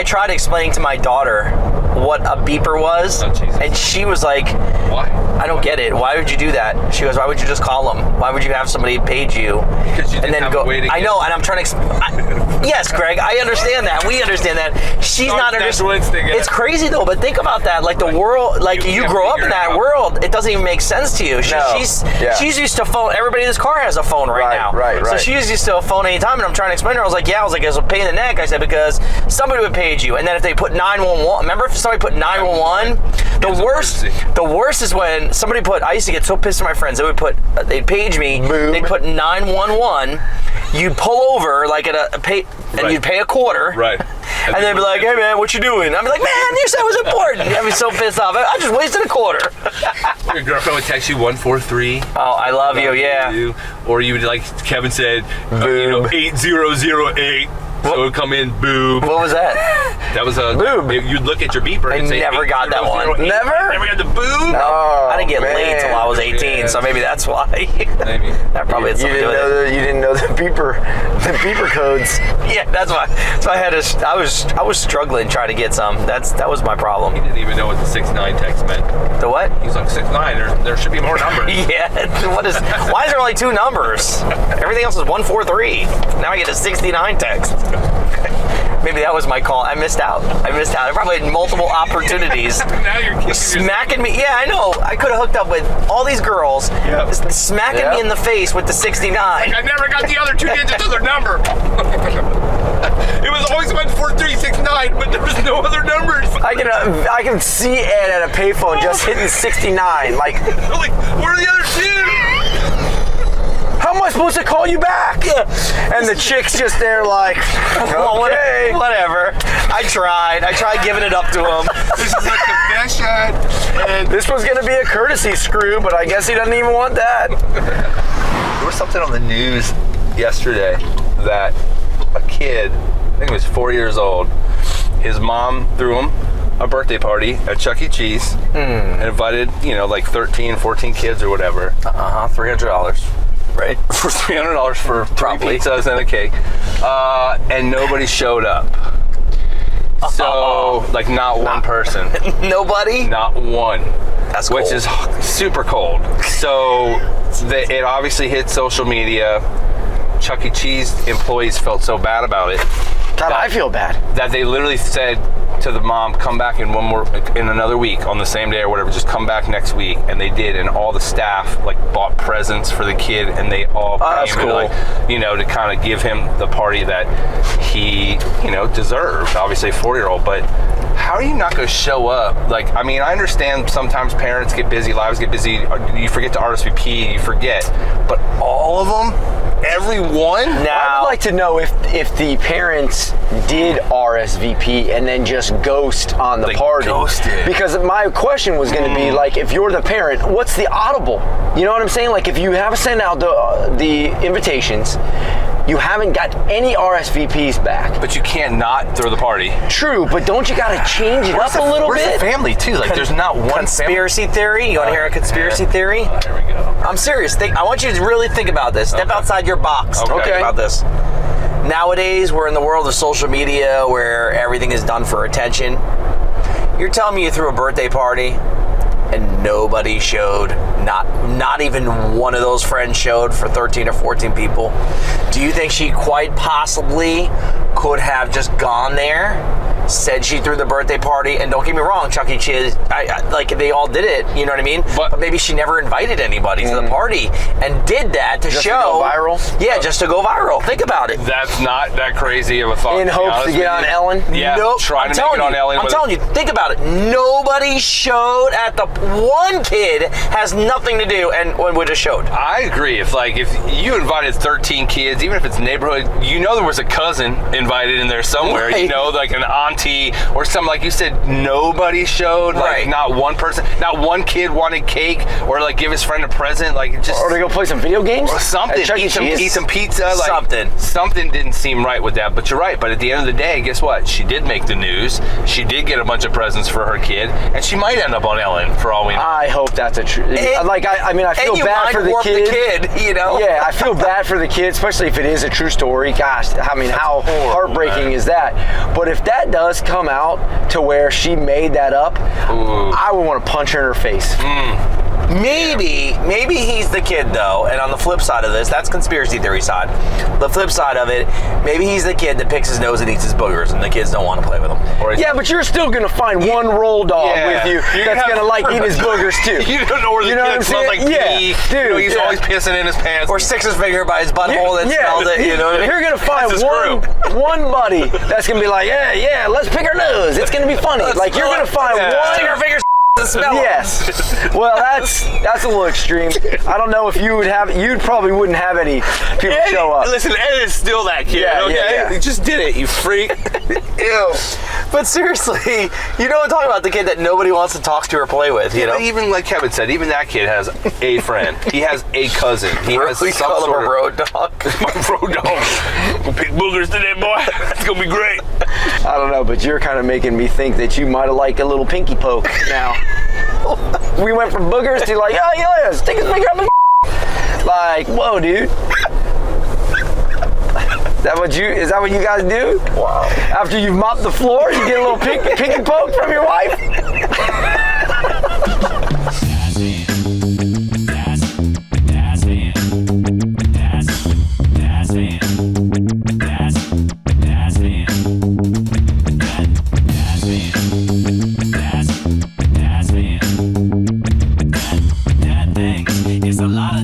tried explaining to my daughter what a beeper was, and she was like, "Why? I don't get it. Why would you do that?" She goes, "Why would you just call them? Why would you have somebody page you?" Because you didn't have a way to I know, and I'm trying to. Yes, Greg, I understand that. We understand that. She's not understanding. It's crazy though, but think about that. Like the world, like you grow up in that world, it doesn't even make sense to you. She's used to phone. Everybody in this car has a phone right now. Right. So she's used to a phone anytime, and I'm trying to explain to her. I was like, it's a pain in the neck. I said, because somebody would page you, and then if they put 911, remember if somebody put 911, the worst is when somebody put. I used to get so pissed at my friends. They'd page me. Boom. They'd put 911. You'd pull over like at a pay, and you'd pay a quarter. Right. And they'd be like, "Hey man, what you doing?" I'd be like, "Man, you said it was important." I'd be so pissed off. I just wasted a quarter. Your girlfriend would text you 143. Oh, I love you, yeah. Or you would, like Kevin said, 8008. So it would come in, boob. What was that? That was a boob. You'd look at your beeper and say, never got that one. Never? Never got the boob? No, I didn't get laid till I was 18, so maybe that's why. Maybe. That probably had something to do with it. You didn't know the beeper codes. Yeah, that's why. So I was struggling trying to get some. That was my problem. He didn't even know what the 69 text meant. The what? He's like, 69, there should be more numbers. Yeah. Why is there only 2 numbers? Everything else is 143. Now I get a 69 text. Maybe that was my call. I missed out. I probably had multiple opportunities. Now you're kicking smacking me. Yeah, I know. I could have hooked up with all these girls, smacking me in the face with the 69. Like, I never got the other 2 digits of their number. It was always 14369, but there was no other numbers. I can see Ed at a payphone just hitting 69. Like, where are the other 2? how am I supposed to call you back? And the chick's just there like, okay. Whatever. I tried giving it up to him. This is a confession. And this was going to be a courtesy screw, but I guess he doesn't even want that. There was something on the news yesterday that a kid, I think he was 4 years old, his mom threw him a birthday party at Chuck E. Cheese and invited, like 13, 14 kids or whatever. $300. Right? For $300 for 3 pizzas and a cake. And nobody showed up. So, like, not one person. Nobody? Not one. That's cold. Which is super cold. So, it obviously hit social media. Chuck E. Cheese employees felt so bad about it. God, I feel bad. That they literally said to the mom, come back in another week on the same day or whatever, just come back next week. And they did, and all the staff bought presents for the kid, and they all came and to kind of give him the party that he deserved. Obviously a 4-year-old, but how are you not going to show up? I understand sometimes parents get busy, lives get busy, you forget to RSVP, you forget, but all of them? Everyone? Now, I would like to know if the parents did RSVP and then just ghost on the party. Ghosted. Because my question was going to be if you're the parent, what's the audible? You know what I'm saying? If you have sent out the invitations, you haven't got any RSVPs back. But you can't not throw the party. True, but don't you got to change it up a little bit? Where's the family too? There's not one conspiracy theory. You want to hear a conspiracy theory? Here we go. I'm serious. I want you to really think about this. Step outside your box. Okay. Think about this. Nowadays, we're in the world of social media where everything is done for attention. You're telling me you threw a birthday party and nobody showed, not even one of those friends showed for 13 or 14 people. Do you think she quite possibly could have just gone there, said she threw the birthday party, and don't get me wrong, Chuck E. Cheese, they all did it, you know what I mean? But maybe she never invited anybody to the party and did that to just show. To go viral? Yeah, just to go viral. Think about it. That's not that crazy of a thought. In hopes to get on Ellen? Yeah, nope. trying to make it on Ellen. I'm telling you, think about it. Nobody showed at the one kid has nothing to do and would have showed. I agree. If you invited 13 kids, even if it's neighborhood, there was a cousin invited in there somewhere, right. An auntie or something, like you said, nobody showed, right. Not one person, not one kid wanted cake or give his friend a present, or to go play some video games or something, eat some pizza, something didn't seem right with that. But you're right, but at the end of the day, guess what, she did make the news, she did get a bunch of presents for her kid, and she might end up on Ellen for all we know. I hope that's a true. I feel bad for the kid. Yeah, I feel bad for the kid, especially if it is a true story. Gosh, how heartbreaking is that? But if that does does come out to where she made that up, I would want to punch her in her face. Maybe he's the kid though, and on the flip side of this, that's conspiracy theory side. The flip side of it, maybe he's the kid that picks his nose and eats his boogers, and the kids don't want to play with him. Yeah, but you're still gonna find one roll dog with you that's gonna like eat his boogers too. You don't know where the kid smells like pee. Dude, you know, he's always pissing in his pants. Or sticks his finger by his butthole and smells it. You know what I mean? You're gonna find one buddy that's gonna be like, yeah, let's pick her nose. It's gonna be funny. Like you're gonna find one. Stick our fingers. Smell yes. Well, that's a little extreme. I don't know if you would have. You probably wouldn't have any people show up. Listen, Ed is still that kid. Okay, he just did it. You freak. Ew. But seriously, you know what I'm talking about? The kid that nobody wants to talk to or play with. You know, even like Kevin said, even that kid has a friend. He has a cousin. He has some sort of road dog. My road dog. We'll pick boogers today, boy. It's gonna be great. I don't know, but you're kind of making me think that you might have liked a little pinky poke now. We went from boogers to like, oh yeah, stick his finger up his like, whoa, dude. Is that what you guys do? Wow. After you've mopped the floor, you get a little pinky poke from your wife? It's a lot of